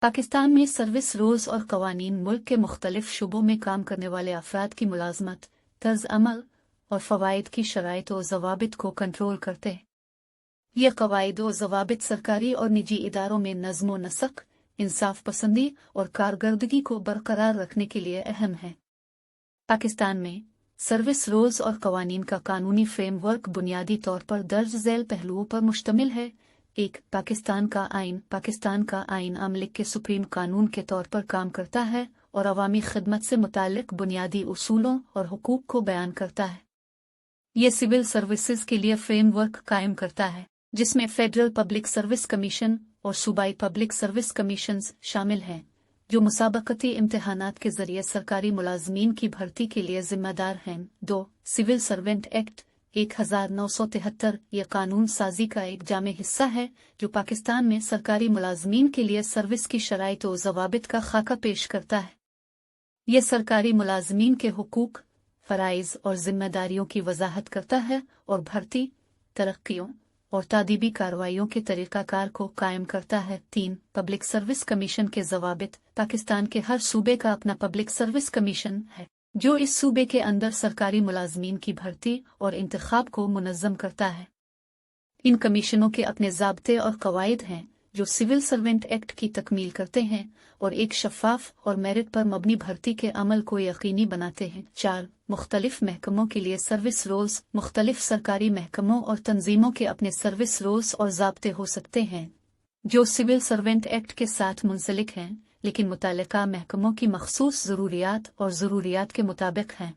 पाकिस्तान में service rules और कवानीन मुल्क के मुख्तलिफ शुबों में काम करने वाले अफराद की मुलाजमत, तर्ज अमल और फ़वाइद की शराइत व ज़वाबित को कंट्रोल करते हैं। ये कवायद व ज़वाबित सरकारी और निजी इदारों में नज़्म व नस्क, इंसाफ पसंदी और कारकर्दगी को बरकरार रखने के लिए अहम है। पाकिस्तान में सर्विस रूल्स और कवानीन का कानूनी फ्रेमवर्क बुनियादी तौर पर दर्ज झैल पहलुओं पर मुश्तमिल है। 1. पाकिस्तान का आइन अमलिक के सुप्रीम कानून के तौर पर काम करता है और अवामी खिदमत से मुताल्लिक बुनियादी उसूलों और हुकूक को बयान करता है। ये सिविल सर्विसेज के लिए फ्रेमवर्क कायम करता है, जिसमें फेडरल पब्लिक सर्विस कमीशन और सूबाई पब्लिक सर्विस कमीशंस शामिल हैं, जो मुसाबकती इम्तिहानात के जरिए सरकारी मुलाजमीन की भर्ती के लिए जिम्मेदार हैं। 2. सिविल सर्वेंट एक्ट 1973 ये कानून साजी का एक जामे हिस्सा है जो पाकिस्तान में सरकारी मुलाजमीन के लिए सर्विस की शराइत व ज़वाबित का खाका पेश करता है। यह सरकारी मुलाजमीन के हुकूक, फ़राइज़ और जिम्मेदारियों की वजाहत करता है और भर्ती, तरक्कियों और तादीबी कार्रवाइयों के तरीक़ाकार को कायम करता है। 3. पब्लिक सर्विस कमीशन के ज़वाबित पाकिस्तान के हर सूबे का अपना पब्लिक सर्विस कमीशन है, जो इस सूबे के अंदर सरकारी मुलाजमीन की भर्ती और इंतखाब को मुनज़्ज़म करता है। इन कमीशनों के अपने ज़ाब्ते और कवायद हैं जो सिविल सर्वेंट एक्ट की तकमील करते हैं और एक शफ़ाफ और मेरिट पर मबनी भर्ती के अमल को यकीनी बनाते हैं। 4. मुख्तलिफ महकमों के लिए सर्विस रूल्स मुख्तलिफ सरकारी महकमों और तंजीमों के अपने सर्विस रूल्स और ज़ाब्ते हो सकते हैं जो सिविल सर्वेंट एक्ट के साथ मुंसलिक हैं, लेकिन मुतालिका महकमों की मखसूस ज़रूरियात और ज़रूरियात के मुताबिक हैं।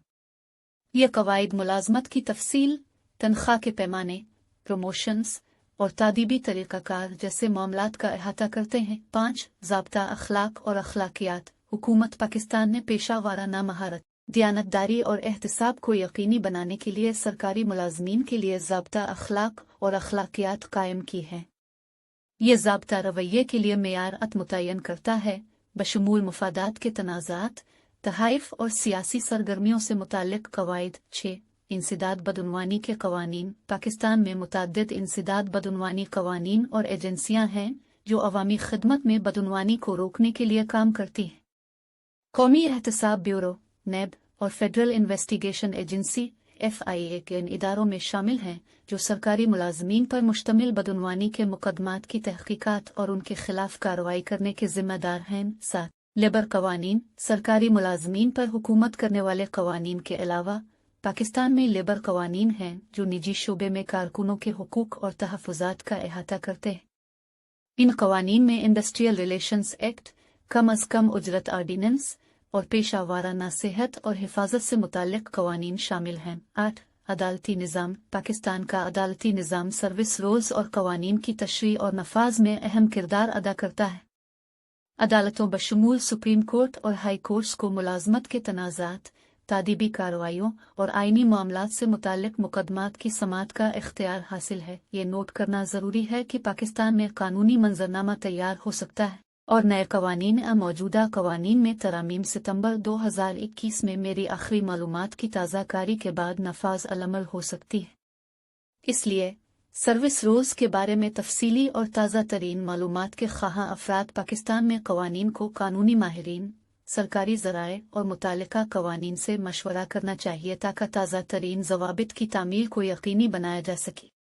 ये कवायद मुलाजमत की तफसील, तनख्वाह के पैमाने, प्रमोशंस और तादीबी तरीक़ाकार जैसे मामलात का अहाता करते हैं। 5. ज़ाब्ता अखलाक और अखलाकियात हुकूमत पाकिस्तान ने पेशा वाराना महारत, दियानतदारी और एहतिसाब को यकीनी बनाने के लिए सरकारी मुलाजमीन के लिए ज़ाब्ता अखलाक और अखलाकियात कायम की है। ये ज़ाब्ता रवैये के लिए मेयारात मुतय्यन करता है, बशमूल मुफादात के तनाज़ात, तहाइफ और सियासी सरगर्मियों से मुताल्लिक़ कवायद। 6. इंसिदाद बदउनवानी के कवानीन पाकिस्तान में मुतअद्दिद इंसिदाद बदउनवानी कवानीन और एजेंसियां हैं जो अवामी खिदमत में बदउनवानी को रोकने के लिए काम करती हैं। कौमी एहतसाब ब्यूरो (नैब) और फेडरल इन्वेस्टिगेशन एजेंसी (FIA) के इन इदारों में शामिल हैं जो सरकारी मुलाजमीन पर मुश्तमिल बदउनवानी के मुकदमात की तहकीकात और उनके खिलाफ कार्रवाई करने के जिम्मेदार हैं। 7. लेबर कवानीन सरकारी मुलाजमीन पर हुकूमत करने वाले कवानीन के अलावा पाकिस्तान में लेबर कवानीन हैं जो निजी शोबे में कारकुनों के हुकूक और तहफ़्फ़ुज़ात का अहाता करते हैं। इन कवानीन में इंडस्ट्रियल रिलेशंस एक्ट, कम अज़ कम उजरत आर्डिनेंस और पेशा वाराना सेहत और हिफाजत से मुताल्लिक़ कवानीन शामिल हैं। 8. अदालती निज़ाम पाकिस्तान का अदालती निज़ाम सर्विस रूल्स और कवानीन की तशरीह और नफाज में अहम किरदार अदा करता है। अदालतों बशमूल सुप्रीम कोर्ट और हाई कोर्ट्स को मुलाजमत के तनाज़ात, तादीबी कार्रवाइयों और आइनी मामलात से मुताल्लिक़ मुकदमात की समाअत का इख्तियार हासिल है। ये नोट करना ज़रूरी है कि पाकिस्तान में कानूनी मंजरनामा तैयार हो सकता है और नए कवानीन मौजूदा कवानीन में तरामीम सितंबर 2021 में मेरी आखिरी मालूमात की ताज़ाकारी के बाद नफाज अलअमल हो सकती है। इसलिए सर्विस रूल्स के बारे में तफसीली और ताज़ा तरीन मालूमात के ख्वाह अफराद पाकिस्तान में कवानीन को कानूनी माहिरीन, सरकारी ज़राए और मुतालिका कवानीन से मशवरा करना चाहिए ताकि ताज़ा तरीन ज़वाबित की तामील को यकीनी बनाया जा सके।